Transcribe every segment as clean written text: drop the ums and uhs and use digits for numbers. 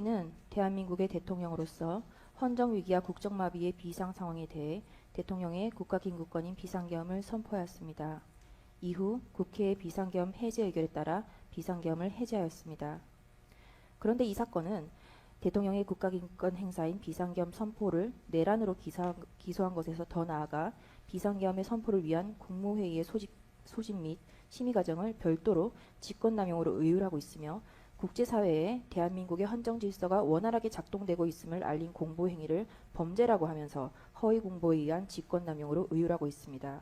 는 대한민국의 대통령으로서 헌정위기와 국정마비의 비상상황에 대해 대통령의 국가긴급권인 비상계엄을 선포하였습니다. 이후 국회의 비상계엄 해제 의결에 따라 비상계엄을 해제하였습니다. 그런데 이 사건은 대통령의 국가긴급권 행사인 비상계엄 선포를 내란으로 기소한 것에서 더 나아가 비상계엄의 선포를 위한 국무회의의 소집 및 심의 과정을 별도로 직권남용으로 의율하고 있으며 국제사회에 대한민국의 헌정질서가 원활하게 작동되고 있음을 알린 공보행위를 범죄라고 하면서 허위공보에 의한 직권남용으로 의율하고 있습니다.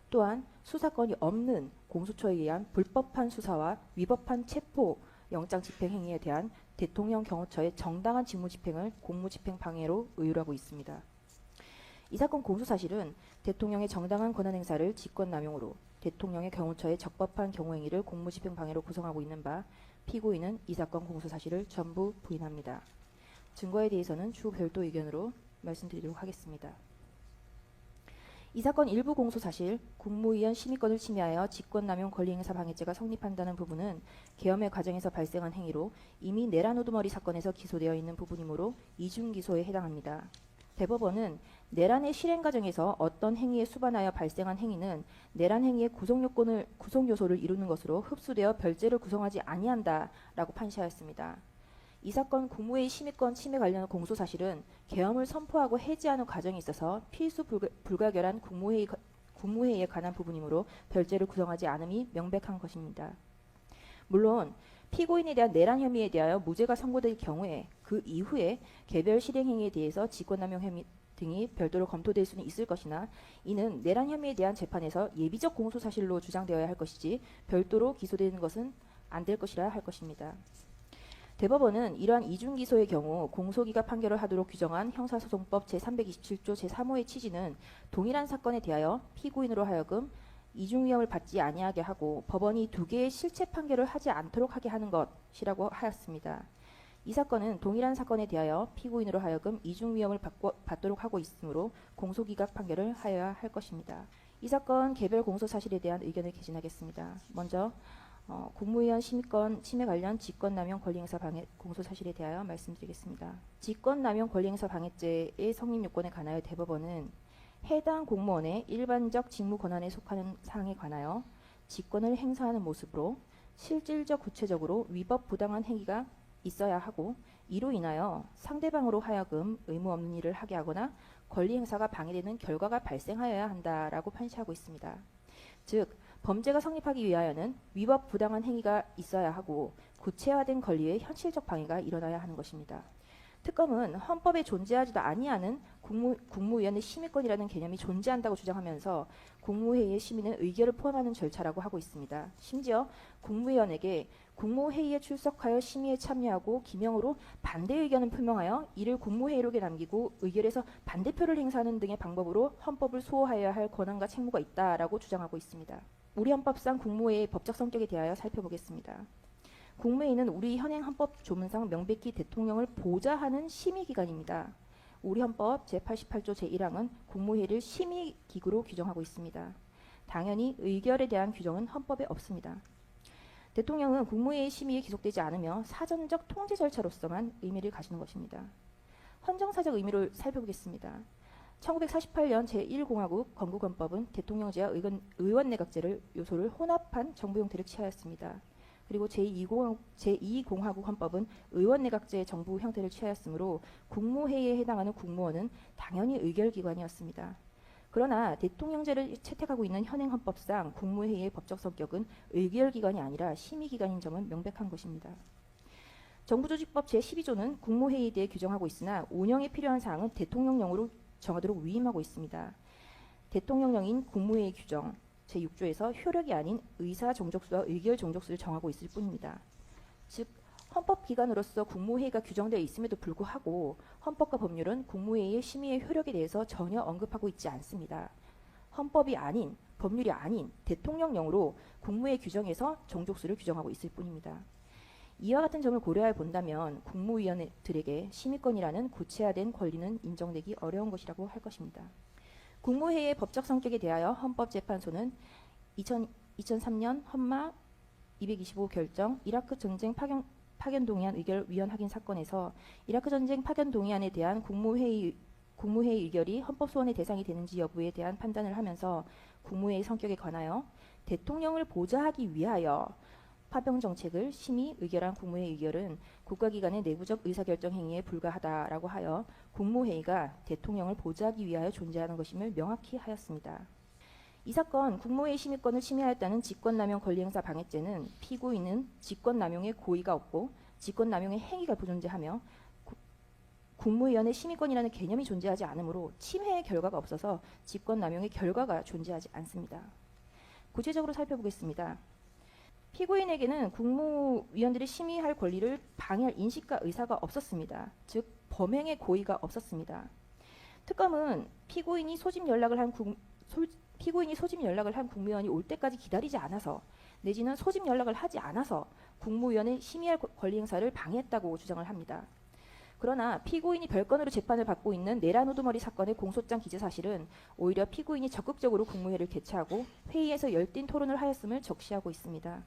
또한 수사권이 없는 공수처에 의한 불법한 수사와 위법한 체포, 영장 집행 행위에 대한 대통령 경호처의 정당한 직무집행을 공무집행 방해로 의율하고 있습니다. 이 사건 공소사실은 대통령의 정당한 권한행사를 직권남용으로 대통령의 경호처의 적법한 경호행위를 공무집행 방해로 구성하고 있는 바 피고인은 이 사건 공소사실을 전부 부인합니다. 증거에 대해서는 추후 별도 의견으로 말씀드리도록 하겠습니다. 이 사건 일부 공소사실 국무위원 심의권을 침해하여 직권남용 권리행사 방해죄가 성립한다는 부분은 계엄의 과정에서 발생한 행위로 이미 내란 우두머리 사건에서 기소되어 있는 부분이므로 이중기소에 해당합니다. 대법원은 내란의 실행 과정에서 어떤 행위에 수반하여 발생한 행위는 내란 행위의 구성요소를 이루는 것으로 흡수되어 별죄를 구성하지 아니한다라고 판시하였습니다. 이 사건 국무회의 심의권 침해 관련 공소사실은 계엄을 선포하고 해제하는 과정에 있어서 필수 불가결한 국무회의에 관한 부분이므로 별죄를 구성하지 않음이 명백한 것입니다. 물론 피고인에 대한 내란 혐의에 대하여 무죄가 선고될 경우에 그 이후에 개별 실행 행위에 대해서 직권남용 혐의 등이 별도로 검토될 수는 있을 것이나 이는 내란 혐의에 대한 재판에서 예비적 공소사실로 주장되어야 할 것이지 별도로 기소되는 것은 안 될 것이라 할 것입니다. 대법원은 이러한 이중기소의 경우 공소기각 판결을 하도록 규정한 형사소송법 제327조 제3호의 취지는 동일한 사건에 대하여 피고인으로 하여금 이중위험을 받지 아니하게 하고 법원이 두 개의 실체 판결을 하지 않도록 하게 하는 것이라고 하였습니다. 이 사건은 동일한 사건에 대하여 피고인으로 하여금 이중위험을 받도록 하고 있으므로 공소기각 판결을 하여야 할 것입니다. 이 사건 개별 공소사실에 대한 의견을 개진하겠습니다. 먼저 국무위원 심의권 침해 관련 직권남용 권리행사 방해 공소사실에 대하여 말씀드리겠습니다. 직권남용 권리행사 방해죄의 성립요건에 관하여 대법원은 해당 공무원의 일반적 직무 권한에 속하는 사항에 관하여 직권을 행사하는 모습으로 실질적 구체적으로 위법 부당한 행위가 있어야 하고 이로 인하여 상대방으로 하여금 의무 없는 일을 하게 하거나 권리 행사가 방해되는 결과가 발생하여야 한다라고 판시하고 있습니다. 즉 범죄가 성립하기 위하여는 위법 부당한 행위가 있어야 하고 구체화된 권리의 현실적 방해가 일어나야 하는 것입니다. 특검은 헌법에 존재하지도 아니하는 국무위원의 심의권이라는 개념이 존재한다고 주장하면서 국무회의의 심의는 의결을 포함하는 절차라고 하고 있습니다. 심지어 국무위원에게 국무회의에 출석하여 심의에 참여하고 기명으로 반대 의견을 표명하여 이를 국무회의록에 남기고 의결에서 반대표를 행사하는 등의 방법으로 헌법을 수호하여야 할 권한과 책무가 있다라고 주장하고 있습니다. 우리 헌법상 국무회의의 법적 성격에 대하여 살펴보겠습니다. 국무회의는 우리 현행 헌법 조문상 명백히 대통령을 보좌하는 심의기관입니다. 우리 헌법 제88조 제1항은 국무회의를 심의기구로 규정하고 있습니다. 당연히 의결에 대한 규정은 헌법에 없습니다. 대통령은 국무회의 심의에 기속되지 않으며 사전적 통제 절차로서만 의미를 가지는 것입니다. 헌정사적 의미를 살펴보겠습니다. 1948년 제1공화국 건국헌법은 대통령제와 의원내각제를 요소를 혼합한 정부 형태를 취하였습니다. 그리고 제2공화국 헌법은 의원내각제의 정부 형태를 취하였으므로 국무회의에 해당하는 국무원은 당연히 의결기관이었습니다. 그러나 대통령제를 채택하고 있는 현행 헌법상 국무회의의 법적 성격은 의결기관이 아니라 심의기관인 점은 명백한 것입니다. 정부조직법 제12조는 국무회의에 대해 규정하고 있으나 운영에 필요한 사항은 대통령령으로 정하도록 위임하고 있습니다. 대통령령인 국무회의 규정 제6조에서 효력이 아닌 의사 종족수와 의결 종족수를 정하고 있을 뿐입니다. 즉 헌법기관으로서 국무회의가 규정되어 있음에도 불구하고 헌법과 법률은 국무회의의 심의의 효력에 대해서 전혀 언급하고 있지 않습니다. 헌법이 아닌 법률이 아닌 대통령령으로 국무회의 규정에서 종족수를 규정하고 있을 뿐입니다. 이와 같은 점을 고려해 본다면 국무위원들에게 심의권이라는 구체화된 권리는 인정되기 어려운 것이라고 할 것입니다. 국무회의의 법적 성격에 대하여 헌법재판소는 2003년 헌마 225 결정 이라크 전쟁 파견 동의안 의결 위헌 확인 사건에서 이라크 전쟁 파견 동의안에 대한 국무회의 의결이 헌법 소원의 대상이 되는지 여부에 대한 판단을 하면서 국무회의 성격에 관하여 대통령을 보좌하기 위하여 파병 정책을 심의 의결한 국무회의 의결은 국가기관의 내부적 의사결정 행위에 불과하다라고 하여 국무회의가 대통령을 보좌하기 위하여 존재하는 것임을 명확히 하였습니다. 이 사건 국무회의 심의권을 침해하였다는 직권남용 권리행사 방해죄는 피고인은 직권남용의 고의가 없고 직권남용의 행위가 부존재하며 국무위원회 심의권이라는 개념이 존재하지 않으므로 침해의 결과가 없어서 직권남용의 결과가 존재하지 않습니다. 구체적으로 살펴보겠습니다. 피고인에게는 국무위원들이 심의할 권리를 방해할 인식과 의사가 없었습니다. 즉 범행의 고의가 없었습니다. 특검은 피고인이 소집 연락을 한 국무위원이 올 때까지 기다리지 않아서 내지는 소집 연락을 하지 않아서 국무위원회 심의할 권리 행사를 방해했다고 주장을 합니다. 그러나 피고인이 별건으로 재판을 받고 있는 내란 우두머리 사건의 공소장 기재 사실은 오히려 피고인이 적극적으로 국무회의를 개최하고 회의에서 열띤 토론을 하였음을 적시하고 있습니다.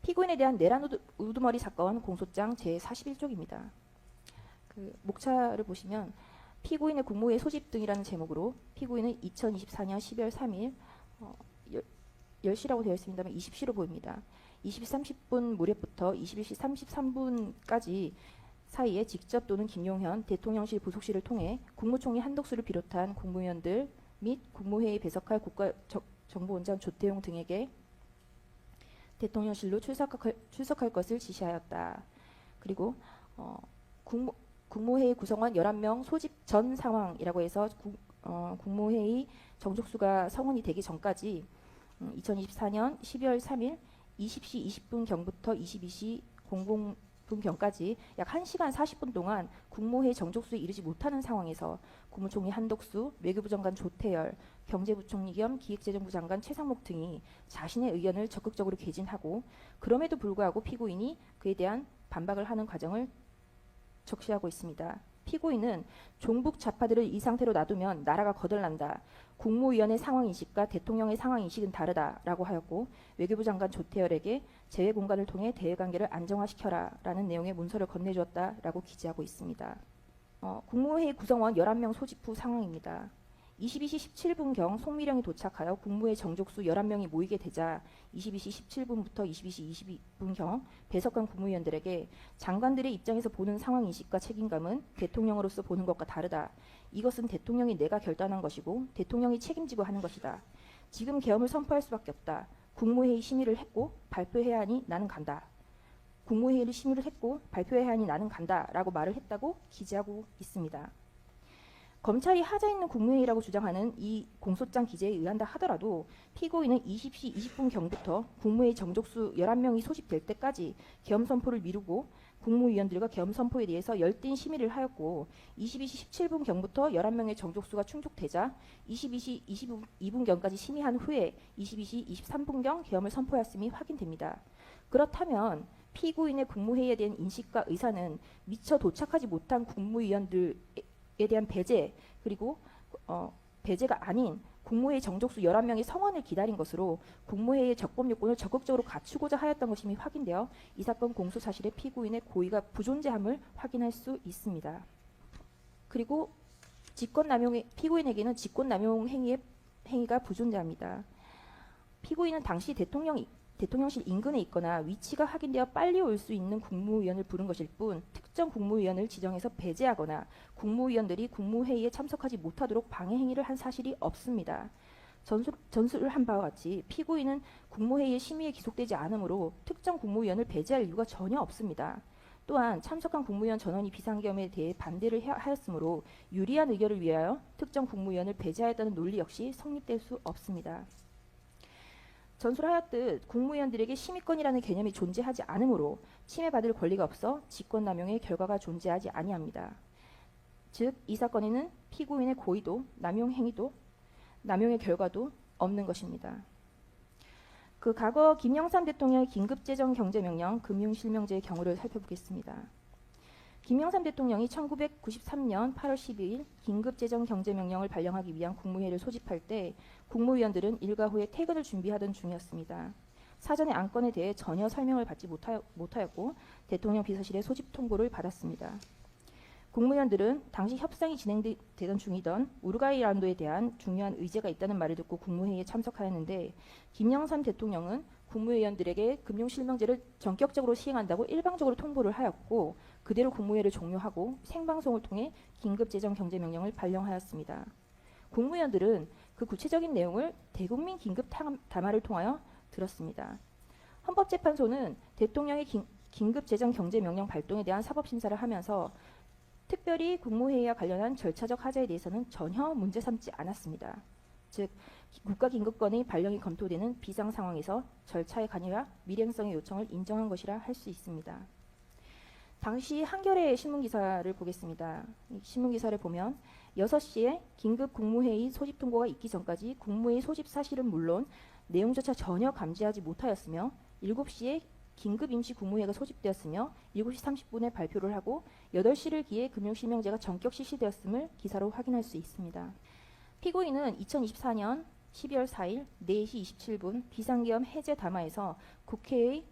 피고인에 대한 내란 우두머리 사건 공소장 제41쪽입니다. 목차를 보시면 피고인의 국무회의 소집 등이라는 제목으로 피고인은 2024년 12월 3일 10시라고 되어 있습니다만 20시로 보입니다. 20시 30분 무렵부터 21시 33분까지 사이에 직접 또는 김용현 대통령실 부속실을 통해 국무총리 한덕수를 비롯한 국무위원들 및 국무회의에 배석할 국가정보원장 조태용 등에게 대통령실로 출석할 것을 지시하였다. 그리고 국무회의 구성원 11명 소집 전 상황이라고 해서 국무회의 정족수가 성원이 되기 전까지 2024년 12월 3일 20시 20분경부터 22시 00분경까지 약 1시간 40분 동안 국무회의 정족수에 이르지 못하는 상황에서 국무총리 한덕수, 외교부 장관 조태열, 경제부총리 겸 기획재정부 장관 최상목 등이 자신의 의견을 적극적으로 개진하고 그럼에도 불구하고 피고인이 그에 대한 반박을 하는 과정을 적시하고 있습니다. 피고인은 종북 좌파들을 이 상태로 놔두면 나라가 거덜난다. 국무위원의 상황인식과 대통령의 상황인식은 다르다라고 하였고 외교부 장관 조태열에게 재외 공간을 통해 대외관계를 안정화시켜라 라는 내용의 문서를 건네주었다라고 기재하고 있습니다. 국무회의 구성원 11명 소집 후 상황입니다. 22시 17분경 송미령이 도착하여 국무회의 정족수 11명이 모이게 되자 22시 17분부터 22시 22분경 배석한 국무위원들에게 장관들의 입장에서 보는 상황인식과 책임감은 대통령으로서 보는 것과 다르다. 이것은 대통령이 내가 결단한 것이고 대통령이 책임지고 하는 것이다. 지금 계엄을 선포할 수밖에 없다. 국무회의 심의를 했고 발표해야 하니 나는 간다. 국무회의를 심의를 했고 발표해야 하니 나는 간다 라고 말을 했다고 기재하고 있습니다. 검찰이 하자 있는 국무회의라고 주장하는 이 공소장 기재에 의한다 하더라도 피고인은 20시 20분경부터 국무회의 정족수 11명이 소집될 때까지 계엄 선포를 미루고 국무위원들과 계엄 선포에 대해서 열띤 심의를 하였고 22시 17분경부터 11명의 정족수가 충족되자 22시 22분경까지 심의한 후에 22시 23분경 계엄을 선포했음이 확인됩니다. 그렇다면 피고인의 국무회의에 대한 인식과 의사는 미처 도착하지 못한 국무위원들에 대한 배제 그리고 배제가 아닌 국무회의 정족수 11명의 성원을 기다린 것으로 국무회의의 적법 요건을 적극적으로 갖추고자 하였던 것임이 확인되어 이 사건 공소 사실의 피고인의 고의가 부존재함을 확인할 수 있습니다. 그리고 피고인에게는 직권남용 행위가 부존재합니다. 피고인은 당시 대통령실 인근에 있거나 위치가 확인되어 빨리 올 수 있는 국무위원을 부른 것일 뿐 특정 국무위원을 지정해서 배제하거나 국무위원들이 국무회의에 참석하지 못하도록 방해 행위를 한 사실이 없습니다. 전술을 한 바와 같이 피고인은 국무회의의 심의에 기속되지 않으므로 특정 국무위원을 배제할 이유가 전혀 없습니다. 또한 참석한 국무위원 전원이 비상계엄에 대해 반대를 하였으므로 유리한 의결을 위하여 특정 국무위원을 배제하였다는 논리 역시 성립될 수 없습니다. 전술하였듯 국무위원들에게 심의권이라는 개념이 존재하지 않으므로 침해받을 권리가 없어 직권남용의 결과가 존재하지 아니합니다. 즉, 이 사건에는 피고인의 고의도, 남용 행위도, 남용의 결과도 없는 것입니다. 과거 김영삼 대통령의 긴급재정경제명령 금융실명제의 경우를 살펴보겠습니다. 김영삼 대통령이 1993년 8월 12일 긴급재정경제명령을 발령하기 위한 국무회의를 소집할 때 국무위원들은 일과 후에 퇴근을 준비하던 중이었습니다. 사전에 안건에 대해 전혀 설명을 받지 못하였고 대통령 비서실의 소집 통보를 받았습니다. 국무위원들은 당시 협상이 진행되던 중이던 우루과이란도에 대한 중요한 의제가 있다는 말을 듣고 국무회의에 참석하였는데 김영삼 대통령은 국무위원들에게 금융실명제를 전격적으로 시행한다고 일방적으로 통보를 하였고 그대로 국무회의를 종료하고 생방송을 통해 긴급재정경제명령을 발령하였습니다. 국무위원들은 그 구체적인 내용을 대국민 긴급 담화를 통하여 들었습니다. 헌법재판소는 대통령의 긴급재정경제명령 발동에 대한 사법심사를 하면서 특별히 국무회의와 관련한 절차적 하자에 대해서는 전혀 문제 삼지 않았습니다. 즉 국가긴급권의 발령이 검토되는 비상상황에서 절차의 관여와 밀행성의 요청을 인정한 것이라 할 수 있습니다. 당시 한겨레 신문기사를 보겠습니다. 신문기사를 보면 6시에 긴급 국무회의 소집 통보가 있기 전까지 국무회의 소집 사실은 물론 내용조차 전혀 감지하지 못하였으며 7시에 긴급 임시 국무회의가 소집되었으며 7시 30분에 발표를 하고 8시를 기해 금융실명제가 전격 실시되었음을 기사로 확인할 수 있습니다. 피고인은 2024년 12월 4일 4시 27분 비상계엄 해제 담화에서 국회의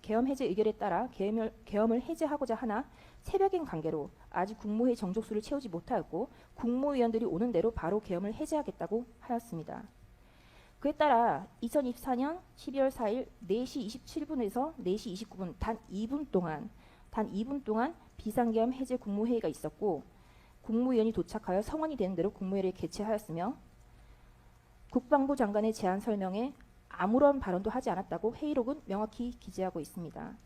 계엄 해제 의결에 따라 계엄을 해제하고자 하나 새벽인 관계로 아직 국무회의 정족수를 채우지 못하였고 국무위원들이 오는 대로 바로 계엄을 해제하겠다고 하였습니다. 그에 따라 2024년 12월 4일 4시 27분에서 4시 29분 단 2분 동안 비상계엄 해제 국무회의가 있었고 국무위원이 도착하여 성원이 되는 대로 국무회의를 개최하였으며 국방부 장관의 제안 설명에 아무런 발언도 하지 않았다고 회의록은 명확히 기재하고 있습니다.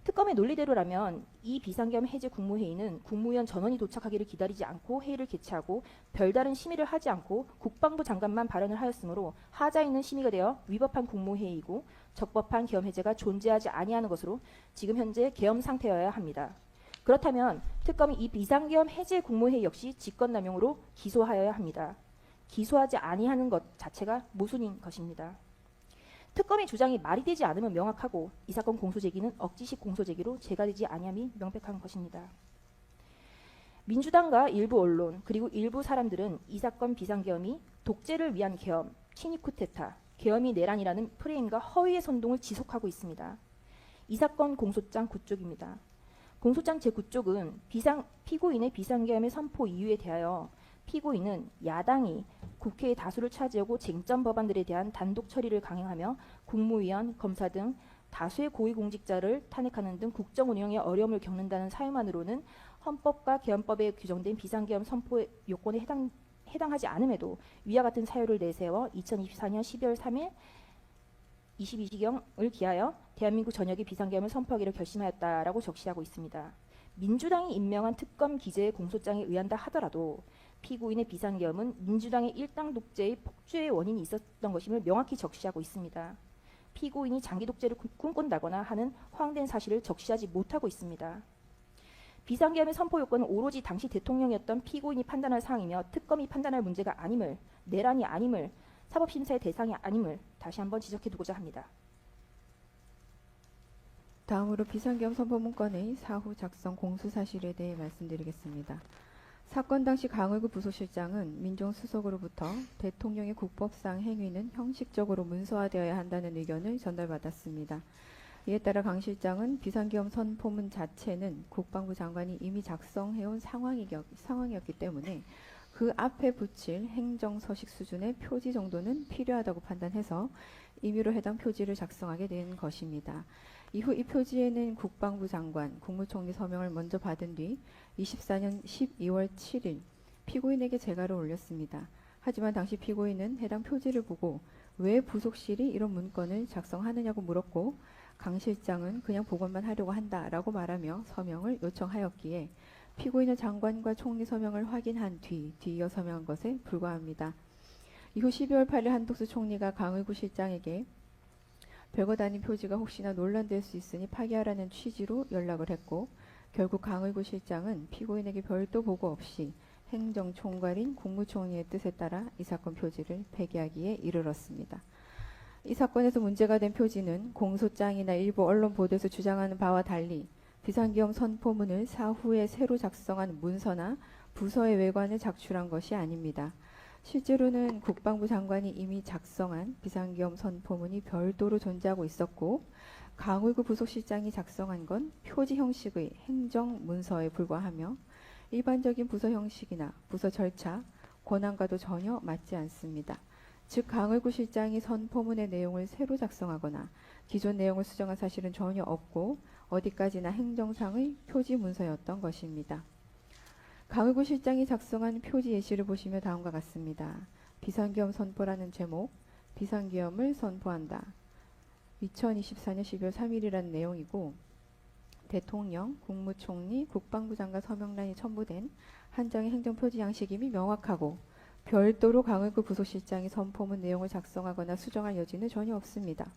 특검의 논리대로라면 이 비상계엄 해제 국무회의는 국무위원 전원이 도착하기를 기다리지 않고 회의를 개최하고 별다른 심의를 하지 않고 국방부 장관만 발언을 하였으므로 하자 있는 심의가 되어 위법한 국무회의이고 적법한 계엄 해제가 존재하지 아니하는 것으로 지금 현재 계엄 상태여야 합니다. 그렇다면 특검이 이 비상계엄 해제 국무회의 역시 직권남용으로 기소하여야 합니다. 기소하지 아니하는 것 자체가 모순인 것입니다. 특검의 주장이 말이 되지 않으면 명확하고 이 사건 공소제기는 억지식 공소제기로 제기되지 아니함이 명백한 것입니다. 민주당과 일부 언론 그리고 일부 사람들은 이 사건 비상계엄이 독재를 위한 계엄, 친위 쿠데타, 계엄이 내란이라는 프레임과 허위의 선동을 지속하고 있습니다. 이 사건 공소장 9쪽입니다. 공소장 제9쪽은 피고인의 비상계엄의 선포 이유에 대하여 피고인은 야당이 국회의 다수를 차지하고 쟁점 법안들에 대한 단독 처리를 강행하며 국무위원, 검사 등 다수의 고위공직자를 탄핵하는 등 국정 운영에 어려움을 겪는다는 사유만으로는 헌법과 계엄법에 규정된 비상계엄 선포 요건에 해당하지 않음에도 위와 같은 사유를 내세워 2024년 12월 3일 22시경을 기하여 대한민국 전역에 비상계엄을 선포하기로 결심하였다라고 적시하고 있습니다. 민주당이 임명한 특검 기재의 공소장에 의한다 하더라도 피고인의 비상계엄은 민주당의 일당 독재의 폭주의 원인이 있었던 것임을 명확히 적시하고 있습니다. 피고인이 장기 독재를 꿈꾼다거나 하는 허황된 사실을 적시하지 못하고 있습니다. 비상계엄의 선포 요건은 오로지 당시 대통령이었던 피고인이 판단할 사항이며 특검이 판단할 문제가 아님을, 내란이 아님을, 사법심사의 대상이 아님을 다시 한번 지적해두고자 합니다. 다음으로 비상계엄 선포 문건의 사후 작성 공수 사실에 대해 말씀드리겠습니다. 사건 당시 강의구 부소실장은 민정수석으로부터 대통령의 국법상 행위는 형식적으로 문서화되어야 한다는 의견을 전달받았습니다. 이에 따라 강 실장은 비상계엄 선포문 자체는 국방부 장관이 이미 작성해온 상황이었기 때문에 그 앞에 붙일 행정서식 수준의 표지 정도는 필요하다고 판단해서 임의로 해당 표지를 작성하게 된 것입니다. 이후 이 표지에는 국방부 장관, 국무총리 서명을 먼저 받은 뒤 24년 12월 7일 피고인에게 재가를 올렸습니다. 하지만 당시 피고인은 해당 표지를 보고 왜 부속실이 이런 문건을 작성하느냐고 물었고 강 실장은 그냥 복원만 하려고 한다라고 말하며 서명을 요청하였기에 피고인은 장관과 총리 서명을 확인한 뒤이어 서명한 것에 불과합니다. 이후 12월 8일 한덕수 총리가 강의구 실장에게 별것 아닌 표지가 혹시나 논란될 수 있으니 파기하라는 취지로 연락을 했고 결국 강의구 실장은 피고인에게 별도 보고 없이 행정총괄인 국무총리의 뜻에 따라 이 사건 표지를 폐기하기에 이르렀습니다. 이 사건에서 문제가 된 표지는 공소장이나 일부 언론 보도에서 주장하는 바와 달리 비상계엄 선포문을 사후에 새로 작성한 문서나 부서의 외관을 작출한 것이 아닙니다. 실제로는 국방부 장관이 이미 작성한 비상계엄 선포문이 별도로 존재하고 있었고 강의구 부속실장이 작성한 건 표지 형식의 행정 문서에 불과하며 일반적인 부서 형식이나 부서 절차, 권한과도 전혀 맞지 않습니다. 즉 강의구 실장이 선포문의 내용을 새로 작성하거나 기존 내용을 수정한 사실은 전혀 없고 어디까지나 행정상의 표지 문서였던 것입니다. 강의구 실장이 작성한 표지 예시를 보시면 다음과 같습니다. 비상계엄 선포라는 제목, 비상계엄을 선포한다. 2024년 12월 3일이라는 내용이고 대통령, 국무총리, 국방부 장관 서명란이 첨부된 한 장의 행정표지 양식임이 명확하고 별도로 강의구 부속실장이 선포문 내용을 작성하거나 수정할 여지는 전혀 없습니다.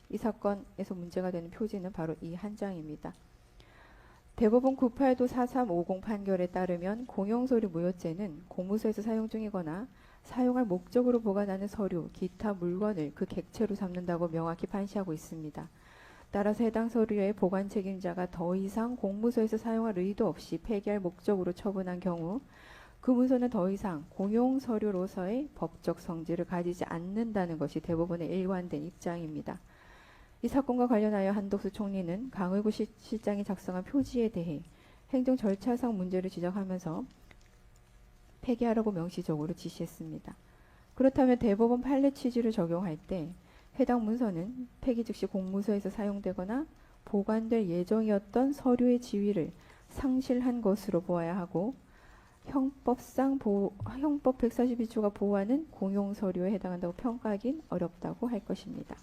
이 사건에서 문제가 되는 표지는 바로 이 한 장입니다. 대법원 98도 4350 판결에 따르면 공용서류 무효죄는 공무소에서 사용 중이거나 사용할 목적으로 보관하는 서류, 기타 물건을 그 객체로 삼는다고 명확히 판시하고 있습니다. 따라서 해당 서류의 보관 책임자가 더 이상 공무소에서 사용할 의도 없이 폐기할 목적으로 처분한 경우 그 문서는 더 이상 공용서류로서의 법적 성질을 가지지 않는다는 것이 대법원의 일관된 입장입니다. 이 사건과 관련하여 한덕수 총리는 강의구 실장이 작성한 표지에 대해 행정 절차상 문제를 지적하면서 폐기하라고 명시적으로 지시했습니다. 그렇다면 대법원 판례 취지를 적용할 때 해당 문서는 폐기 즉시 공무소에서 사용되거나 보관될 예정이었던 서류의 지위를 상실한 것으로 보아야 하고 형법 142조가 보호하는 공용서류에 해당한다고 평가하긴 어렵다고 할 것입니다.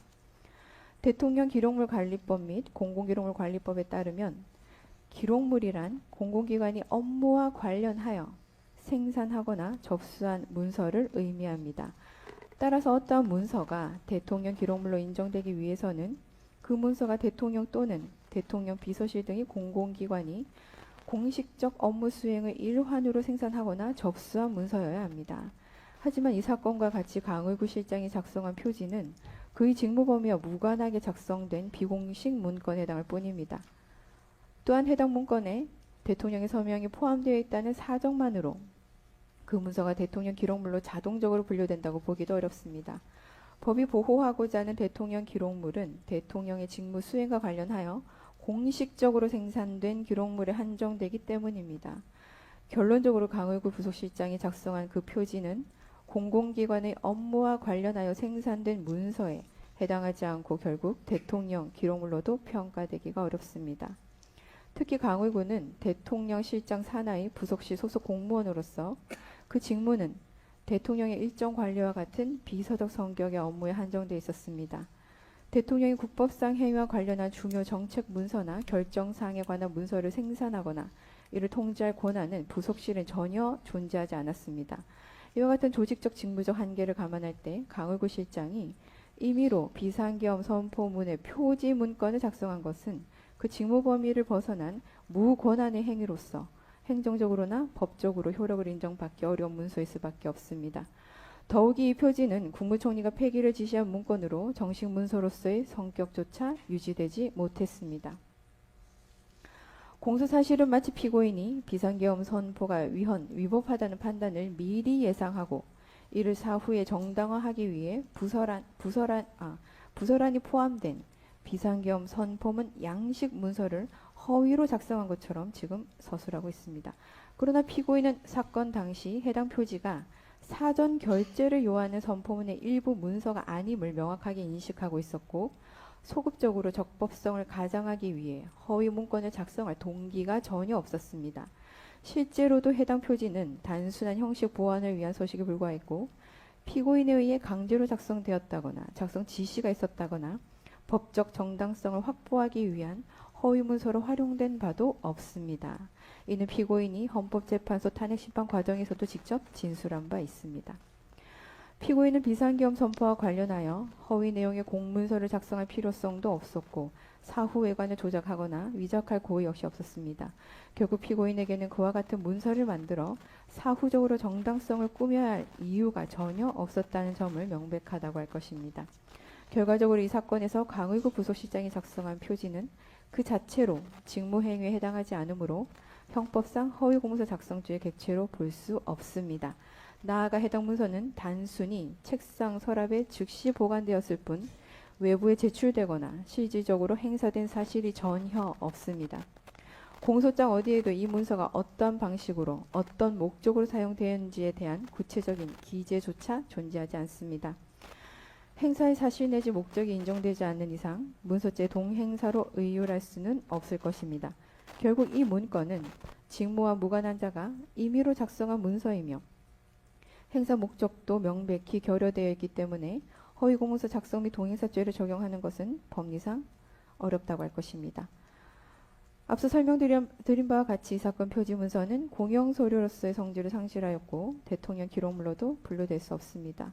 대통령 기록물 관리법 및 공공기록물 관리법에 따르면 기록물이란 공공기관이 업무와 관련하여 생산하거나 접수한 문서를 의미합니다. 따라서 어떠한 문서가 대통령 기록물로 인정되기 위해서는 그 문서가 대통령 또는 대통령 비서실 등의 공공기관이 공식적 업무 수행의 일환으로 생산하거나 접수한 문서여야 합니다. 하지만 이 사건과 같이 강의구 실장이 작성한 표지는 그의 직무 범위와 무관하게 작성된 비공식 문건에 해당할 뿐입니다. 또한 해당 문건에 대통령의 서명이 포함되어 있다는 사정만으로 그 문서가 대통령 기록물로 자동적으로 분류된다고 보기도 어렵습니다. 법이 보호하고자 하는 대통령 기록물은 대통령의 직무 수행과 관련하여 공식적으로 생산된 기록물에 한정되기 때문입니다. 결론적으로 강의구 부속실장이 작성한 그 표지는 공공기관의 업무와 관련하여 생산된 문서에 해당하지 않고 결국 대통령 기록물로도 평가되기가 어렵습니다. 특히 강의구는 대통령 실장 산하의 부속실 소속 공무원으로서 그 직무는 대통령의 일정 관리와 같은 비서적 성격의 업무에 한정되어 있었습니다. 대통령이 국법상 행위와 관련한 중요 정책 문서나 결정사항에 관한 문서를 생산하거나 이를 통제할 권한은 부속실에 전혀 존재하지 않았습니다. 이와 같은 조직적 직무적 한계를 감안할 때 강의구 실장이 임의로 비상계엄 선포문의 표지 문건을 작성한 것은 그 직무 범위를 벗어난 무권한의 행위로서 행정적으로나 법적으로 효력을 인정받기 어려운 문서일 수밖에 없습니다. 더욱이 이 표지는 국무총리가 폐기를 지시한 문건으로 정식 문서로서의 성격조차 유지되지 못했습니다. 공소사실은 마치 피고인이 비상계엄 선포가 위법하다는 판단을 미리 예상하고 이를 사후에 정당화하기 위해 부서란이 포함된 비상계엄 선포문 양식 문서를 허위로 작성한 것처럼 지금 서술하고 있습니다. 그러나 피고인은 사건 당시 해당 표지가 사전 결재를 요하는 선포문의 일부 문서가 아님을 명확하게 인식하고 있었고 소급적으로 적법성을 가장하기 위해 허위 문건을 작성할 동기가 전혀 없었습니다. 실제로도 해당 표지는 단순한 형식 보완을 위한 서식에 불과했고 피고인에 의해 강제로 작성되었다거나 작성 지시가 있었다거나 법적 정당성을 확보하기 위한 허위 문서로 활용된 바도 없습니다. 이는 피고인이 헌법재판소 탄핵심판 과정에서도 직접 진술한 바 있습니다. 피고인은 비상계엄 선포와 관련하여 허위 내용의 공문서를 작성할 필요성도 없었고 사후 외관을 조작하거나 위작할 고의 역시 없었습니다. 결국 피고인에게는 그와 같은 문서를 만들어 사후적으로 정당성을 꾸며야 할 이유가 전혀 없었다는 점을 명백하다고 할 것입니다. 결과적으로 이 사건에서 강의구 부속실장이 작성한 표지는 그 자체로 직무행위에 해당하지 않으므로 형법상 허위공문서 작성죄의 객체로 볼 수 없습니다. 나아가 해당 문서는 단순히 책상 서랍에 즉시 보관되었을 뿐 외부에 제출되거나 실질적으로 행사된 사실이 전혀 없습니다. 공소장 어디에도 이 문서가 어떠한 방식으로 어떤 목적으로 사용되었는지에 대한 구체적인 기재조차 존재하지 않습니다. 행사의 사실 내지 목적이 인정되지 않는 이상 문서죄 동행사로 의율할 수는 없을 것입니다. 결국 이 문건은 직무와 무관한 자가 임의로 작성한 문서이며 행사 목적도 명백히 결여되어 있기 때문에 허위공문서 작성 및 동행사죄를 적용하는 것은 법리상 어렵다고 할 것입니다. 앞서 설명드린 바와 같이 이 사건 표지 문서는 공영서류로서의 성질을 상실하였고 대통령 기록물로도 분류될 수 없습니다.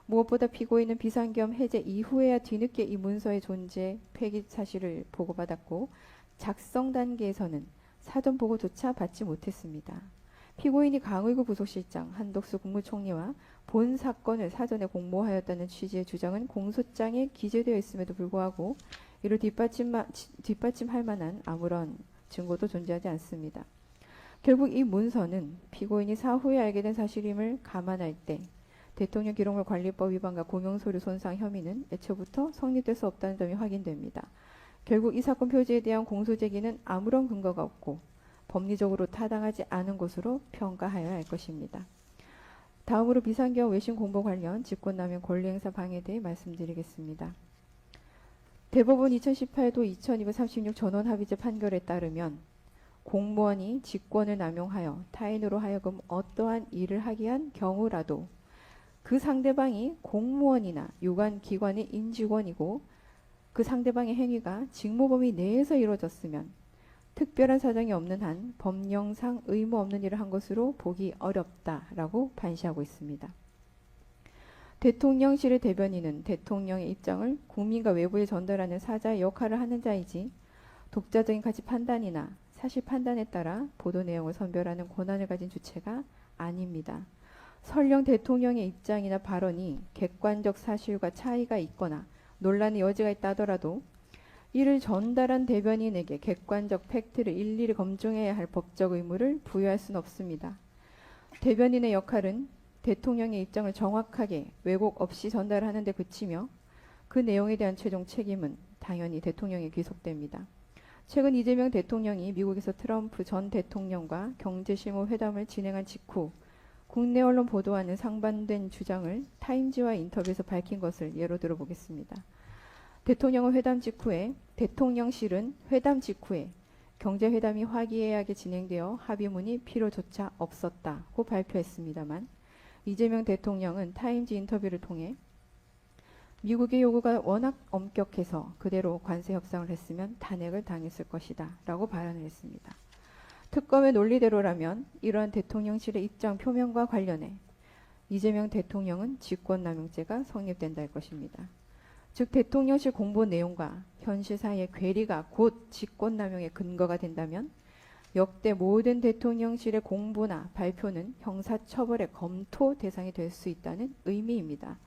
무엇보다 피고인은 비상계엄 해제 이후에야 뒤늦게 이 문서의 존재, 폐기 사실을 보고받았고 작성 단계에서는 사전 보고조차 받지 못했습니다. 피고인이 강의구 부속실장, 한덕수 국무총리와 본 사건을 사전에 공모하였다는 취지의 주장은 공소장에 기재되어 있음에도 불구하고 이를 뒷받침할 만한 아무런 증거도 존재하지 않습니다. 결국 이 문서는 피고인이 사후에 알게 된 사실임을 감안할 때 대통령 기록물 관리법 위반과 공용서류 손상 혐의는 애초부터 성립될 수 없다는 점이 확인됩니다. 결국 이 사건 표지에 대한 공소 제기는 아무런 근거가 없고 법리적으로 타당하지 않은 것으로 평가하여야 할 것입니다. 다음으로 비상계엄 외신 공보 관련 직권남용 권리행사 방해에 대해 말씀드리겠습니다. 대법원 2018도 2236 전원합의체 판결에 따르면 공무원이 직권을 남용하여 타인으로 하여금 어떠한 일을 하게 한 경우라도 그 상대방이 공무원이나 유관기관의 임직원이고 그 상대방의 행위가 직무 범위 내에서 이루어졌으면 특별한 사정이 없는 한 법령상 의무 없는 일을 한 것으로 보기 어렵다라고 판시하고 있습니다. 대통령실의 대변인은 대통령의 입장을 국민과 외부에 전달하는 사자의 역할을 하는 자이지 독자적인 가치 판단이나 사실 판단에 따라 보도 내용을 선별하는 권한을 가진 주체가 아닙니다. 설령 대통령의 입장이나 발언이 객관적 사실과 차이가 있거나 논란의 여지가 있다 하더라도 이를 전달한 대변인에게 객관적 팩트를 일일이 검증해야 할 법적 의무를 부여할 수는 없습니다. 대변인의 역할은 대통령의 입장을 정확하게 왜곡 없이 전달하는 데 그치며 그 내용에 대한 최종 책임은 당연히 대통령에 귀속됩니다. 최근 이재명 대통령이 미국에서 트럼프 전 대통령과 경제실무 회담을 진행한 직후 국내 언론 보도와는 상반된 주장을 타임지와 인터뷰에서 밝힌 것을 예로 들어보겠습니다. 대통령실은 회담 직후에 경제회담이 화기애애하게 진행되어 합의문이 필요조차 없었다고 발표했습니다만 이재명 대통령은 타임지 인터뷰를 통해 미국의 요구가 워낙 엄격해서 그대로 관세 협상을 했으면 탄핵을 당했을 것이다 라고 발언을 했습니다. 특검의 논리대로라면 이러한 대통령실의 입장 표명과 관련해 이재명 대통령은 직권남용죄가 성립된다 할 것입니다. 즉 대통령실 공보 내용과 현실 사이의 괴리가 곧 직권남용의 근거가 된다면 역대 모든 대통령실의 공보나 발표는 형사처벌의 검토 대상이 될 수 있다는 의미입니다.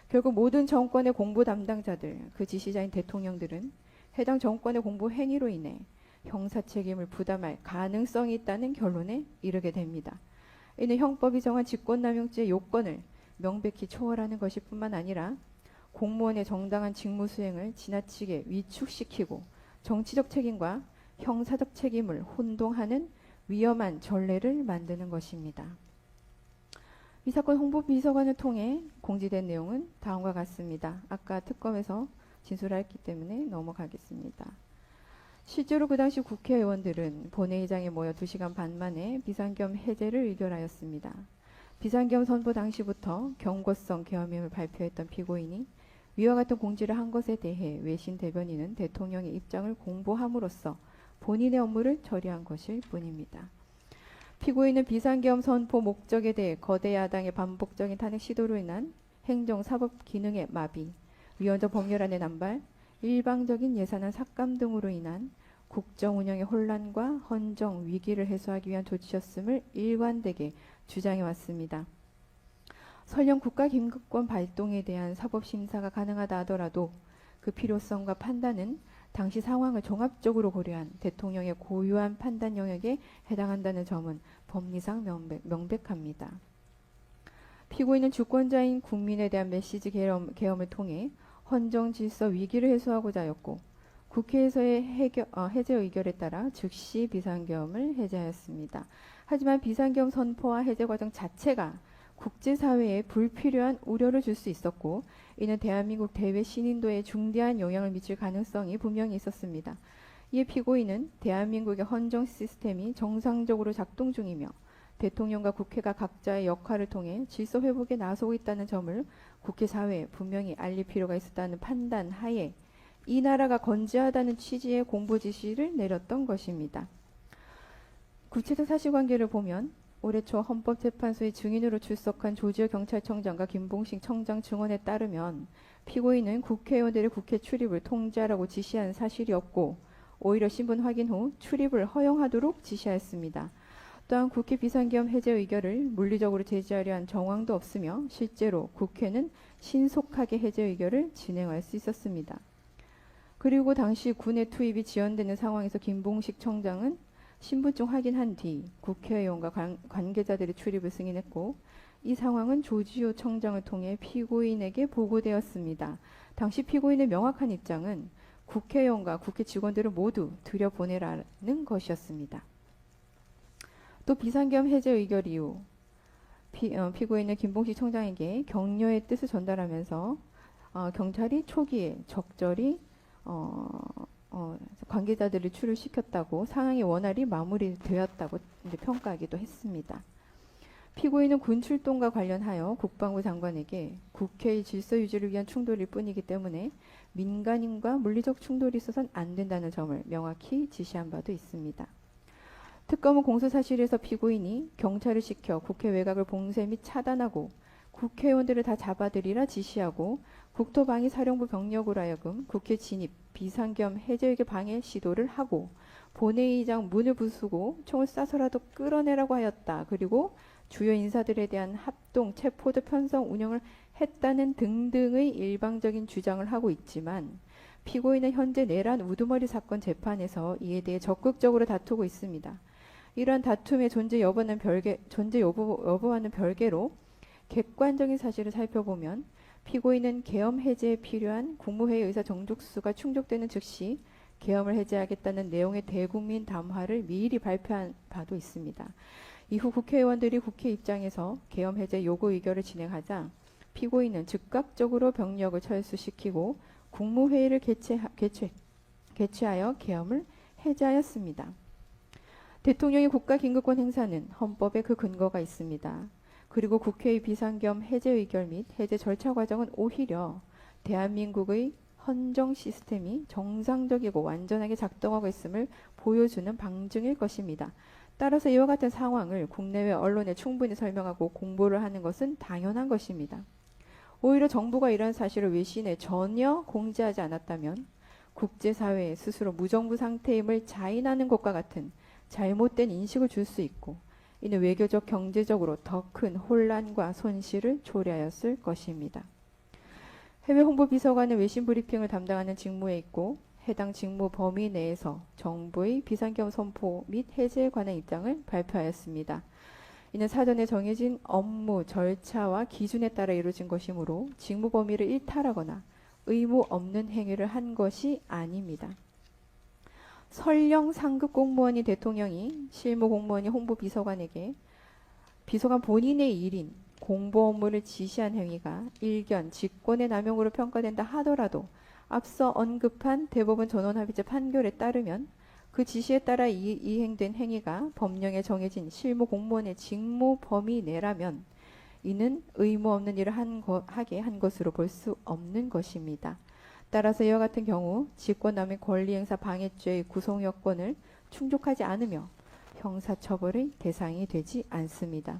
결국 모든 정권의 공보 담당자들, 그 지시자인 대통령들은 해당 정권의 공보 행위로 인해 형사 책임을 부담할 가능성이 있다는 결론에 이르게 됩니다. 이는 형법이 정한 직권남용죄의 요건을 명백히 초월하는 것일 뿐만 아니라 공무원의 정당한 직무 수행을 지나치게 위축시키고 정치적 책임과 형사적 책임을 혼동하는 위험한 전례를 만드는 것입니다. 이 사건 홍보비서관을 통해 공지된 내용은 다음과 같습니다. 아까 특검에서 진술했기 때문에 넘어가겠습니다. 실제로 그 당시 국회의원들은 본회의장에 모여 2시간 반 만에 비상계엄 해제를 의결하였습니다. 비상계엄 선포 당시부터 경고성 계엄임을 발표했던 피고인이 위와 같은 공지를 한 것에 대해 외신 대변인은 대통령의 입장을 공보함으로써 본인의 업무를 처리한 것일 뿐입니다. 피고인은 비상계엄 선포 목적에 대해 거대 야당의 반복적인 탄핵 시도로 인한 행정 사법 기능의 마비, 위헌적 법률안의 남발, 일방적인 예산안 삭감 등으로 인한 국정 운영의 혼란과 헌정 위기를 해소하기 위한 조치였음을 일관되게 주장해 왔습니다. 설령 국가 긴급권 발동에 대한 사법 심사가 가능하다 하더라도 그 필요성과 판단은 당시 상황을 종합적으로 고려한 대통령의 고유한 판단 영역에 해당한다는 점은 법리상 명백합니다. 피고인은 주권자인 국민에 대한 메시지 계엄을 통해 헌정 질서 위기를 해소하고자 하였고 국회에서의 해제 의결에 따라 즉시 비상계엄을 해제하였습니다. 하지만 비상계엄 선포와 해제 과정 자체가 국제사회에 불필요한 우려를 줄 수 있었고 이는 대한민국 대외 신인도에 중대한 영향을 미칠 가능성이 분명히 있었습니다. 이에 피고인은 대한민국의 헌정 시스템이 정상적으로 작동 중이며 대통령과 국회가 각자의 역할을 통해 질서 회복에 나서고 있다는 점을 국회 사회에 분명히 알릴 필요가 있었다는 판단 하에 이 나라가 건재하다는 취지의 공보 지시를 내렸던 것입니다. 구체적 사실관계를 보면 올해 초 헌법재판소의 증인으로 출석한 조지호 경찰청장과 김봉식 청장 증언에 따르면 피고인은 국회의원들의 국회 출입을 통제하라고 지시한 사실이 없고 오히려 신분 확인 후 출입을 허용하도록 지시하였습니다. 또한 국회 비상계엄 해제 의결을 물리적으로 제지하려 한 정황도 없으며 실제로 국회는 신속하게 해제 의결을 진행할 수 있었습니다. 그리고 당시 군의 투입이 지연되는 상황에서 김봉식 청장은 신분증 확인한 뒤 국회의원과 관계자들의 출입을 승인했고 이 상황은 조지호 청장을 통해 피고인에게 보고되었습니다. 당시 피고인의 명확한 입장은 국회의원과 국회 직원들을 모두 들여보내라는 것이었습니다. 또 비상계엄 해제 의결 이후 피고인은 김봉식 청장에게 격려의 뜻을 전달하면서 경찰이 초기에 적절히 관계자들을 출입시켰다고 상황이 원활히 마무리되었다고 평가하기도 했습니다. 피고인은 군 출동과 관련하여 국방부 장관에게 국회의 질서 유지를 위한 충돌일 뿐이기 때문에 민간인과 물리적 충돌이 있어서는 안 된다는 점을 명확히 지시한 바도 있습니다. 특검은 공소사실에서 피고인이 경찰을 시켜 국회 외곽을 봉쇄 및 차단하고 국회의원들을 다 잡아들이라 지시하고 국토방위사령부 병력으로 하여금 국회 진입, 비상계엄 해제의결 방해 시도를 하고 본회의장 문을 부수고 총을 쏴서라도 끌어내라고 하였다. 그리고 주요 인사들에 대한 합동, 체포드 편성 운영을 했다는 등등의 일방적인 주장을 하고 있지만 피고인은 현재 내란 우두머리 사건 재판에서 이에 대해 적극적으로 다투고 있습니다. 이러한 다툼의 존재 여부와는 별개로 객관적인 사실을 살펴보면 피고인은 계엄 해제에 필요한 국무회의 의사 정족수가 충족되는 즉시 계엄을 해제하겠다는 내용의 대국민 담화를 미리 발표한 바도 있습니다. 이후 국회의원들이 국회 입장에서 계엄 해제 요구 의결을 진행하자 피고인은 즉각적으로 병력을 철수시키고 국무회의를 개최하여 계엄을 해제하였습니다. 대통령의 국가긴급권 행사는 헌법에 그 근거가 있습니다. 그리고 국회의 비상계엄 해제 의결 및 해제 절차 과정은 오히려 대한민국의 헌정 시스템이 정상적이고 완전하게 작동하고 있음을 보여주는 방증일 것입니다. 따라서 이와 같은 상황을 국내외 언론에 충분히 설명하고 공보를 하는 것은 당연한 것입니다. 오히려 정부가 이러한 사실을 외신에 전혀 공지하지 않았다면 국제사회에 스스로 무정부 상태임을 자인하는 것과 같은 잘못된 인식을 줄 수 있고 이는 외교적 경제적으로 더 큰 혼란과 손실을 초래하였을 것입니다. 해외 홍보비서관은 외신 브리핑을 담당하는 직무에 있고 해당 직무 범위 내에서 정부의 비상계엄 선포 및 해제에 관한 입장을 발표하였습니다. 이는 사전에 정해진 업무 절차와 기준에 따라 이루어진 것이므로 직무 범위를 일탈하거나 의무 없는 행위를 한 것이 아닙니다. 설령 상급 공무원이 대통령이 실무 공무원이 홍보비서관에게 비서관 본인의 일인 공보 업무를 지시한 행위가 일견 직권의 남용으로 평가된다 하더라도 앞서 언급한 대법원 전원합의체 판결에 따르면 그 지시에 따라 이행된 행위가 법령에 정해진 실무 공무원의 직무 범위 내라면 이는 의무 없는 일을 하게 한 것으로 볼 수 없는 것입니다. 따라서 이와 같은 경우 직권남용 권리행사 방해죄의 구성 요건을 충족하지 않으며 형사처벌의 대상이 되지 않습니다.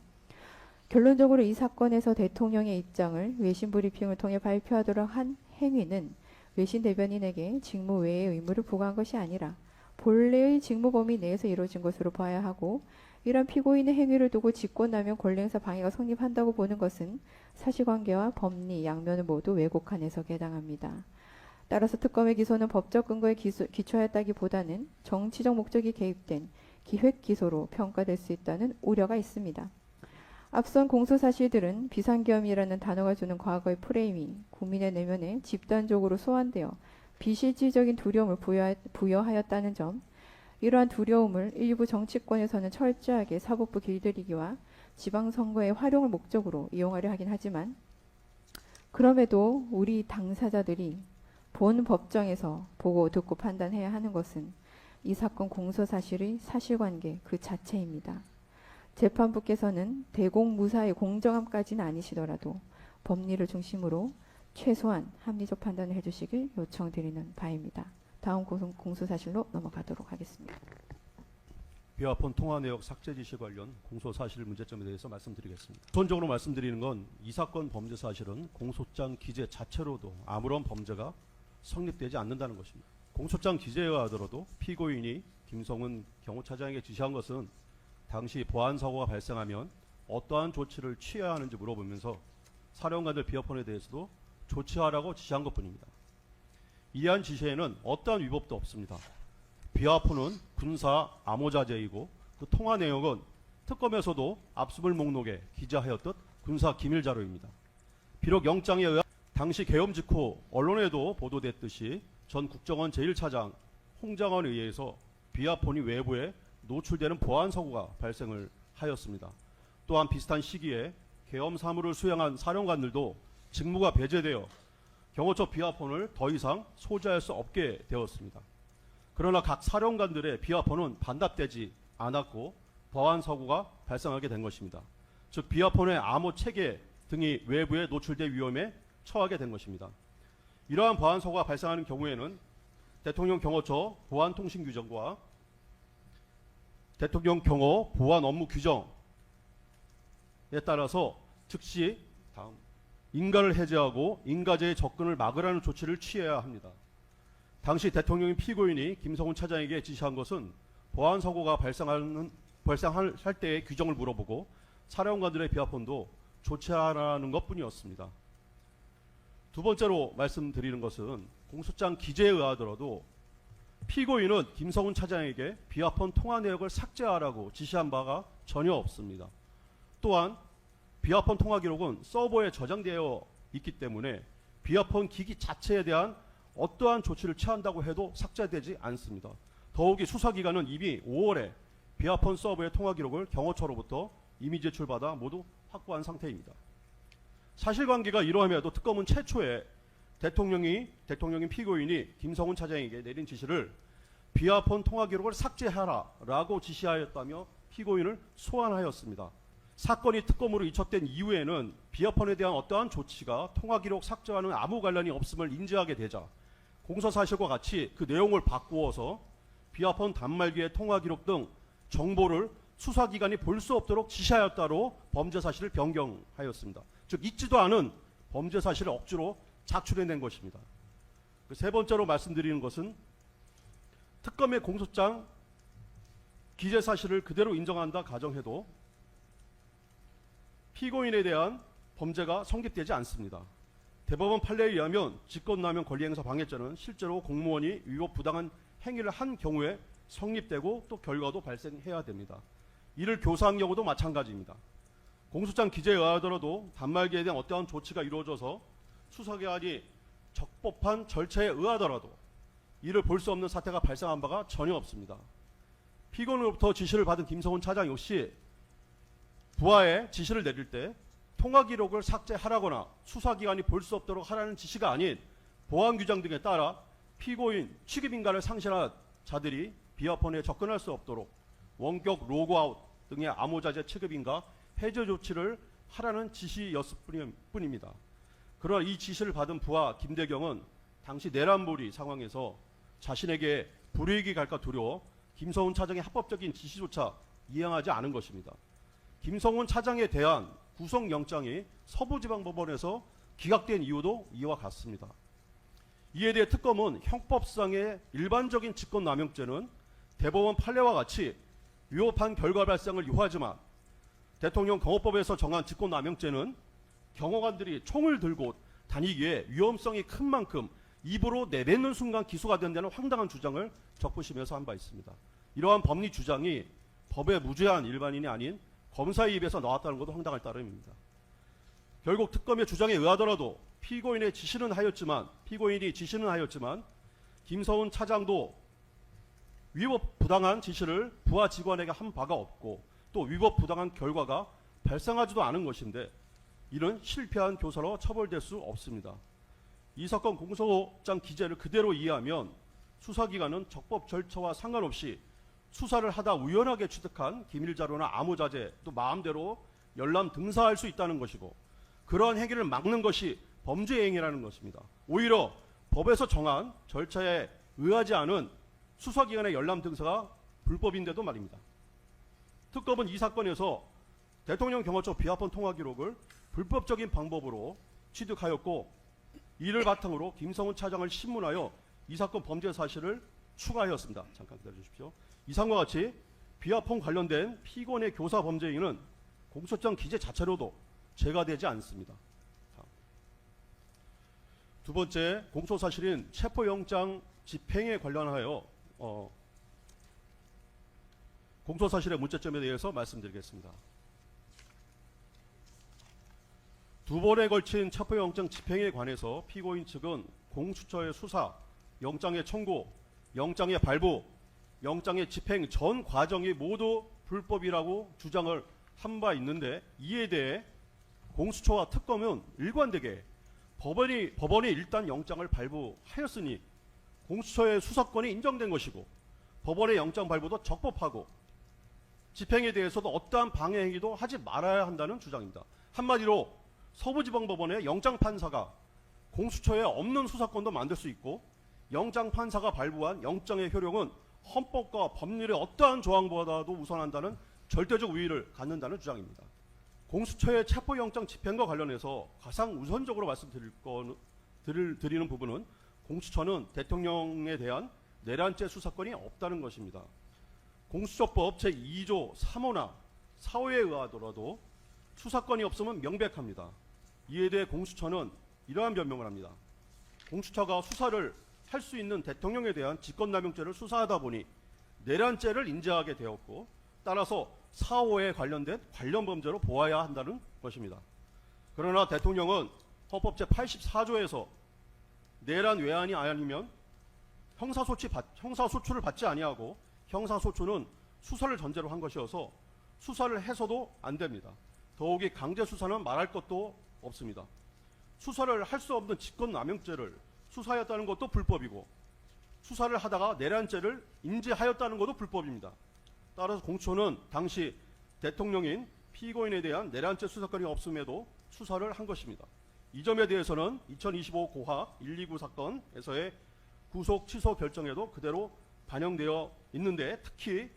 결론적으로 이 사건에서 대통령의 입장을 외신 브리핑을 통해 발표하도록 한 행위는 외신 대변인에게 직무 외의 의무를 부과한 것이 아니라 본래의 직무 범위 내에서 이루어진 것으로 봐야 하고 이런 피고인의 행위를 두고 직권남용 권리행사 방해가 성립한다고 보는 것은 사실관계와 법리 양면을 모두 왜곡한 해석에 해당합니다. 따라서 특검의 기소는 법적 근거에 기초하였다기보다는 정치적 목적이 개입된 기획 기소로 평가될 수 있다는 우려가 있습니다. 앞선 공소사실들은 비상계엄이라는 단어가 주는 과거의 프레임이 국민의 내면에 집단적으로 소환되어 비실질적인 두려움을 부여하였다는 점, 이러한 두려움을 일부 정치권에서는 철저하게 사법부 길들이기와 지방선거의 활용을 목적으로 이용하려 하긴 하지만, 그럼에도 우리 당사자들이 본 법정에서 보고 듣고 판단해야 하는 것은 이 사건 공소사실의 사실관계 그 자체입니다. 재판부께서는 대공무사의 공정함까지는 아니시더라도 법리를 중심으로 최소한 합리적 판단을 해주시길 요청드리는 바입니다. 다음 공소사실로 넘어가도록 하겠습니다. 비화폰 통화 내역 삭제 지시 관련 공소사실 문제점에 대해서 말씀드리겠습니다. 우선적으로 말씀드리는 건 이 사건 범죄 사실은 공소장 기재 자체로도 아무런 범죄가 성립되지 않는다는 것입니다. 공소장 기재에 하더라도 피고인이 김성훈 경호차장에게 지시한 것은 당시 보안사고가 발생하면 어떠한 조치를 취해야 하는지 물어보면서 사령관들 비화폰에 대해서도 조치하라고 지시한 것뿐입니다. 이러한 지시에는 어떠한 위법도 없습니다. 비화폰은 군사 암호자재이고 그 통화 내용은 특검에서도 압수물 목록에 기재하였듯 군사 기밀 자료입니다. 비록 영장에 의한 당시 계엄 직후 언론에도 보도됐듯이 전 국정원 제1차장 홍장원에 의해서 비화폰이 외부에 노출되는 보안 사고가 발생을 하였습니다. 또한 비슷한 시기에 계엄 사무를 수행한 사령관들도 직무가 배제되어 경호처 비화폰을 더 이상 소지할 수 없게 되었습니다. 그러나 각 사령관들의 비화폰은 반납되지 않았고 보안 사고가 발생하게 된 것입니다. 즉 비화폰의 암호 체계 등이 외부에 노출될 위험에 처하게 된 것입니다. 이러한 보안 사고가 발생하는 경우에는 대통령 경호처 보안통신 규정과 대통령 경호 보안 업무 규정에 따라서 즉시 인가를 해제하고 인가제의 접근을 막으라는 조치를 취해야 합니다. 당시 대통령이 피고인이 김성훈 차장에게 지시한 것은 보안 사고가 발생할 때의 규정을 물어보고 사령관들의 비화폰도 조치하라는 것뿐이었습니다. 두 번째로 말씀드리는 것은 공소장 기재에 의하더라도 피고인은 김성훈 차장에게 비화폰 통화 내역을 삭제하라고 지시한 바가 전혀 없습니다. 또한 비화폰 통화 기록은 서버에 저장되어 있기 때문에 비화폰 기기 자체에 대한 어떠한 조치를 취한다고 해도 삭제되지 않습니다. 더욱이 수사기관은 이미 5월에 비화폰 서버의 통화 기록을 경호처로부터 이미 제출받아 모두 확보한 상태입니다. 사실관계가 이러함에도 특검은 최초에 대통령인 피고인이 김성훈 차장에게 내린 지시를 비화폰 통화 기록을 삭제하라라고 지시하였다며 피고인을 소환하였습니다. 사건이 특검으로 이첩된 이후에는 비화폰에 대한 어떠한 조치가 통화 기록 삭제와는 아무 관련이 없음을 인지하게 되자 공소사실과 같이 그 내용을 바꾸어서 비화폰 단말기의 통화 기록 등 정보를 수사기관이 볼 수 없도록 지시하였다로 범죄 사실을 변경하였습니다. 즉 있지도 않은 범죄 사실을 억지로 작출해낸 것입니다. 세 번째로 말씀드리는 것은 특검의 공소장 기재 사실을 그대로 인정한다 가정해도 피고인에 대한 범죄가 성립되지 않습니다. 대법원 판례에 의하면 직권남용 권리행사 방해죄는 실제로 공무원이 위법 부당한 행위를 한 경우에 성립되고 또 결과도 발생해야 됩니다. 이를 교사한 경우도 마찬가지입니다. 공소장 기재에 의하더라도 단말기에 대한 어떠한 조치가 이루어져서 수사기관이 적법한 절차에 의하더라도 이를 볼 수 없는 사태가 발생한 바가 전혀 없습니다. 피고인으로부터 지시를 받은 김성훈 차장 역시 부하에 지시를 내릴 때 통화 기록을 삭제하라거나 수사기관이 볼 수 없도록 하라는 지시가 아닌 보안규정 등에 따라 피고인 취급인가를 상실한 자들이 비화폰에 접근할 수 없도록 원격 로그아웃 등의 암호자재 취급인가 해제 조치를 하라는 지시였을 뿐입니다. 그러나 이 지시를 받은 부하 김대경은 당시 내란몰이 상황에서 자신에게 불이익이 갈까 두려워 김성훈 차장의 합법적인 지시조차 이행하지 않은 것입니다. 김성훈 차장에 대한 구속영장이 서부지방법원에서 기각된 이유도 이와 같습니다. 이에 대해 특검은 형법상의 일반적인 직권남용죄는 대법원 판례와 같이 위법한 결과 발생을 유하지만 대통령 경호법에서 정한 직권남용죄는 경호관들이 총을 들고 다니기에 위험성이 큰 만큼 입으로 내뱉는 순간 기소가 된다는 황당한 주장을 적부심에서 한 바 있습니다. 이러한 법리 주장이 법에 무죄한 일반인이 아닌 검사의 입에서 나왔다는 것도 황당할 따름입니다. 결국 특검의 주장에 의하더라도 피고인이 지시는 하였지만 김성훈 차장도 위법 부당한 지시를 부하 직원에게 한 바가 없고 또 위법 부당한 결과가 발생하지도 않은 것인데 이는 실패한 교사로 처벌될 수 없습니다. 이 사건 공소장 기재를 그대로 이해하면 수사기관은 적법 절차와 상관없이 수사를 하다 우연하게 취득한 기밀자료나 암호자재 또 마음대로 열람 등사할 수 있다는 것이고 그러한 행위를 막는 것이 범죄 행위라는 것입니다. 오히려 법에서 정한 절차에 의하지 않은 수사기관의 열람 등사가 불법인데도 말입니다. 특검은 이 사건에서 대통령 경호처 비화폰 통화 기록을 불법적인 방법으로 취득하였고 이를 바탕으로 김성훈 차장을 신문하여 이 사건 범죄 사실을 추가하였습니다. 잠깐 기다려주십시오. 이상과 같이 비화폰 관련된 피고인의 교사 범죄 행위는 공소장 기재 자체로도 죄가 되지 않습니다. 두 번째 공소사실인 체포영장 집행에 관련하여 공소사실의 문제점에 대해서 말씀드리겠습니다. 두 번에 걸친 체포영장 집행에 관해서 피고인 측은 공수처의 수사, 영장의 청구, 영장의 발부, 영장의 집행 전 과정이 모두 불법이라고 주장을 한 바 있는데 이에 대해 공수처와 특검은 일관되게 법원이 일단 영장을 발부하였으니 공수처의 수사권이 인정된 것이고 법원의 영장 발부도 적법하고 집행에 대해서도 어떠한 방해 행위도 하지 말아야 한다는 주장입니다. 한마디로 서부지방법원의 영장판사가 공수처에 없는 수사권도 만들 수 있고 영장판사가 발부한 영장의 효력은 헌법과 법률의 어떠한 조항보다도 우선한다는 절대적 우위를 갖는다는 주장입니다. 공수처의 체포영장 집행과 관련해서 가장 우선적으로 드리는 부분은 공수처는 대통령에 대한 내란죄 수사권이 없다는 것입니다. 공수처법 제2조 3호나 4호에 의하더라도 수사권이 없으면 명백합니다. 이에 대해 공수처는 이러한 변명을 합니다. 공수처가 수사를 할 수 있는 대통령에 대한 직권남용죄를 수사하다 보니 내란죄를 인지하게 되었고 따라서 4호에 관련된 관련 범죄로 보아야 한다는 것입니다. 그러나 대통령은 헌법 제84조에서 내란 외환이 아니면 형사소추를 받지 아니하고 형사소추는 수사를 전제로 한 것이어서 수사를 해서도 안 됩니다. 더욱이 강제수사는 말할 것도 없습니다. 수사를 할 수 없는 직권남용죄를 수사하였다는 것도 불법이고 수사를 하다가 내란죄를 인지하였다는 것도 불법입니다. 따라서 공수처는 당시 대통령인 피고인에 대한 내란죄 수사권이 없음에도 수사를 한 것입니다. 이 점에 대해서는 2025 고하 129 사건에서의 구속 취소 결정에도 그대로 반영되어 있는데 특히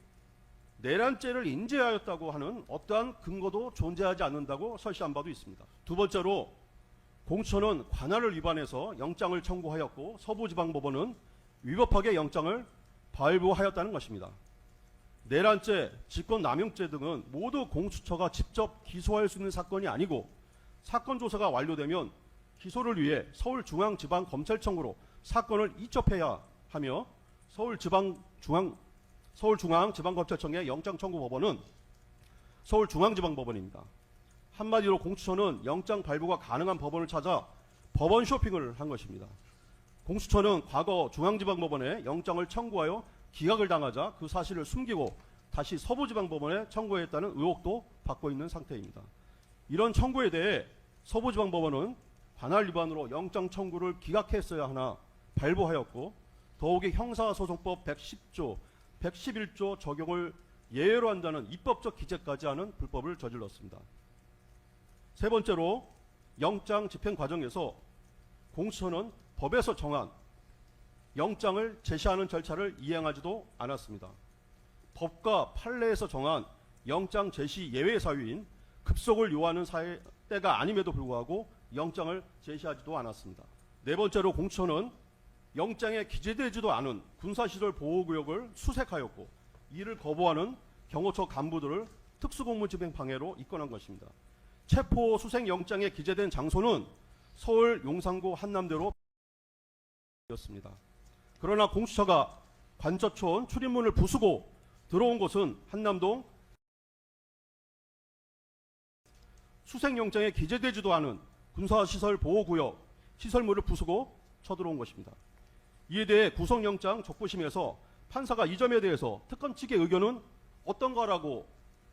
내란죄를 인지하였다고 하는 어떠한 근거도 존재하지 않는다고 설시한 바도 있습니다. 두 번째로 공수처는 관할을 위반해서 영장을 청구하였고 서부지방법원은 위법하게 영장을 발부하였다는 것입니다. 내란죄, 직권남용죄 등은 모두 공수처가 직접 기소할 수 있는 사건이 아니고 사건 조사가 완료되면 기소를 위해 서울중앙지방검찰청으로 사건을 이첩해야 하며 서울중앙지방검찰청의 영장청구법원은 서울중앙지방법원입니다. 한마디로 공수처는 영장 발부가 가능한 법원을 찾아 법원 쇼핑을 한 것입니다. 공수처는 과거 중앙지방법원에 영장을 청구하여 기각을 당하자 그 사실을 숨기고 다시 서부지방법원에 청구했다는 의혹도 받고 있는 상태입니다. 이런 청구에 대해 서부지방법원은 관할 위반으로 영장 청구를 기각했어야 하나 발부하였고 더욱이 형사소송법 110조, 111조 적용을 예외로 한다는 입법적 기재까지 하는 불법을 저질렀습니다. 세 번째로 영장 집행 과정에서 공수처는 법에서 정한 영장을 제시하는 절차를 이행하지도 않았습니다. 법과 판례에서 정한 영장 제시 예외 사유인 급속을 요하는 때가 아님에도 불구하고 영장을 제시하지도 않았습니다. 네 번째로 공수처는 영장에 기재되지도 않은 군사시설 보호구역을 수색하였고 이를 거부하는 경호처 간부들을 특수공무집행 방해로 입건한 것입니다. 체포 수색 영장에 기재된 장소는 서울 용산구 한남대로 였습니다. 그러나 공수처가 관저촌 출입문을 부수고 들어온 곳은 한남동 수색영장에 기재되지도 않은 군사시설 보호구역 시설물을 부수고 쳐들어온 것입니다. 이에 대해 구속영장 적부심에서 판사가 이 점에 대해서 특검 측의 의견은 어떤가라고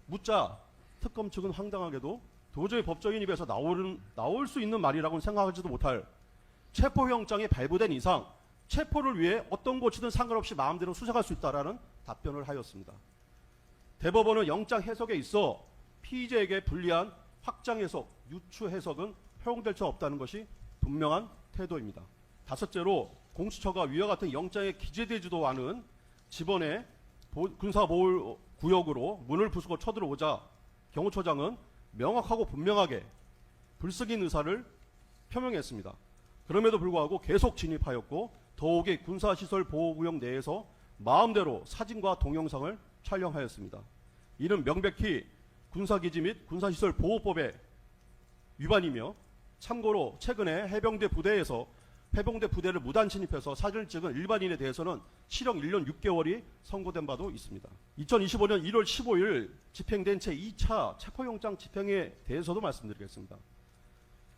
묻자 특검 측은 황당하게도 도저히 법조인 입에서 나올 수 있는 말이라고는 생각하지도 못할 체포영장이 발부된 이상 체포를 위해 어떤 고치든 상관없이 마음대로 수색할 수 있다라는 답변을 하였습니다. 대법원은 영장 해석에 있어 피의자에게 불리한 확장 해석, 유추 해석은 허용될 수 없다는 것이 분명한 태도입니다. 다섯째로 공수처가 위와 같은 영장에 기재되지도 않은 집원의 군사보호구역으로 문을 부수고 쳐들어오자 경호처장은 명확하고 분명하게 불승인 의사를 표명했습니다. 그럼에도 불구하고 계속 진입하였고 더욱이 군사시설 보호구역 내에서 마음대로 사진과 동영상을 촬영하였습니다. 이는 명백히 군사기지 및 군사시설 보호법의 위반이며 참고로 최근에 해병대 부대를 무단 침입해서 사진을 찍은 일반인에 대해서는 실형 1년 6개월이 선고된 바도 있습니다. 2025년 1월 15일 집행된 제2차 체포영장 집행에 대해서도 말씀드리겠습니다.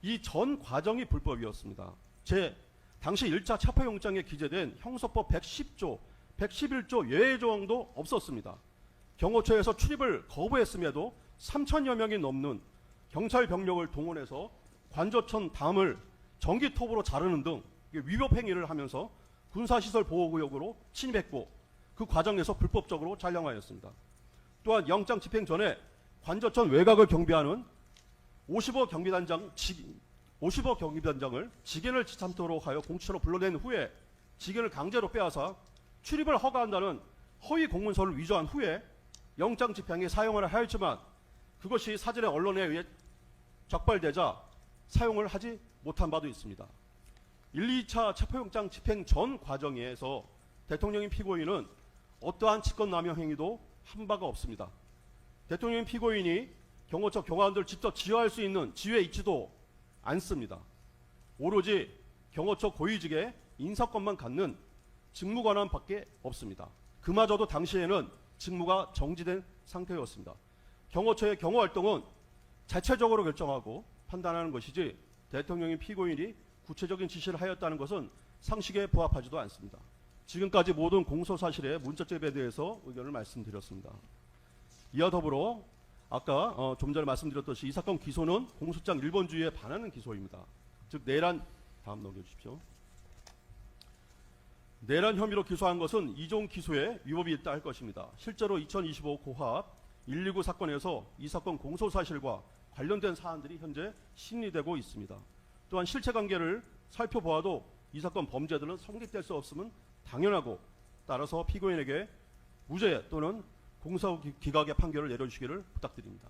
이 전 과정이 불법이었습니다. 당시 1차 체포영장에 기재된 형소법 110조, 111조 예외 조항도 없었습니다. 경호처에서 출입을 거부했음에도 3천여 명이 넘는 경찰 병력을 동원해서 관저천 담을 전기톱으로 자르는 등 위법 행위를 하면서 군사시설 보호구역으로 침입했고 그 과정에서 불법적으로 촬영하였습니다. 또한 영장 집행 전에 관저천 외곽을 경비하는 50억 경비단장을 직연을 지참토록 하여 공수처로 불러낸 후에 직연을 강제로 빼앗아 출입을 허가한다는 허위 공문서를 위조한 후에 영장 집행에 사용을 하였지만 그것이 사전에 언론에 의해 적발되자 사용을 하지 못한 바도 있습니다. 1, 2차 체포영장 집행 전 과정에서 대통령인 피고인은 어떠한 직권남용 행위도 한 바가 없습니다. 대통령인 피고인이 경호처 경호원들 직접 지휘할 수 있는 지휘에 있지도 않습니다. 오로지 경호처 고위직의 인사권만 갖는 직무관원밖에 없습니다. 그마저도 당시에는 직무가 정지된 상태였습니다. 경호처의 경호활동은 자체적으로 결정하고 판단하는 것이지 대통령인 피고인이 구체적인 지시를 하였다는 것은 상식에 부합하지도 않습니다. 지금까지 모든 공소사실의 문자점에 대해서 의견을 말씀드렸습니다. 이와 더불어 아까 좀 전에 말씀드렸듯이 이 사건 기소는 공소장 1번주의에 반하는 기소입니다. 즉 내란, 다음 넘겨주십시오. 내란 혐의로 기소한 것은 이종 기소에 위법이 있다 할 것입니다. 실제로 2025 고합 129 사건에서 이 사건 공소사실과 관련된 사안들이 현재 심리되고 있습니다. 또한 실체관계를 살펴보아도 이 사건 범죄들은 성립될 수 없음은 당연하고 따라서 피고인에게 무죄 또는 공소기각의 판결을 내려주시기를 부탁드립니다.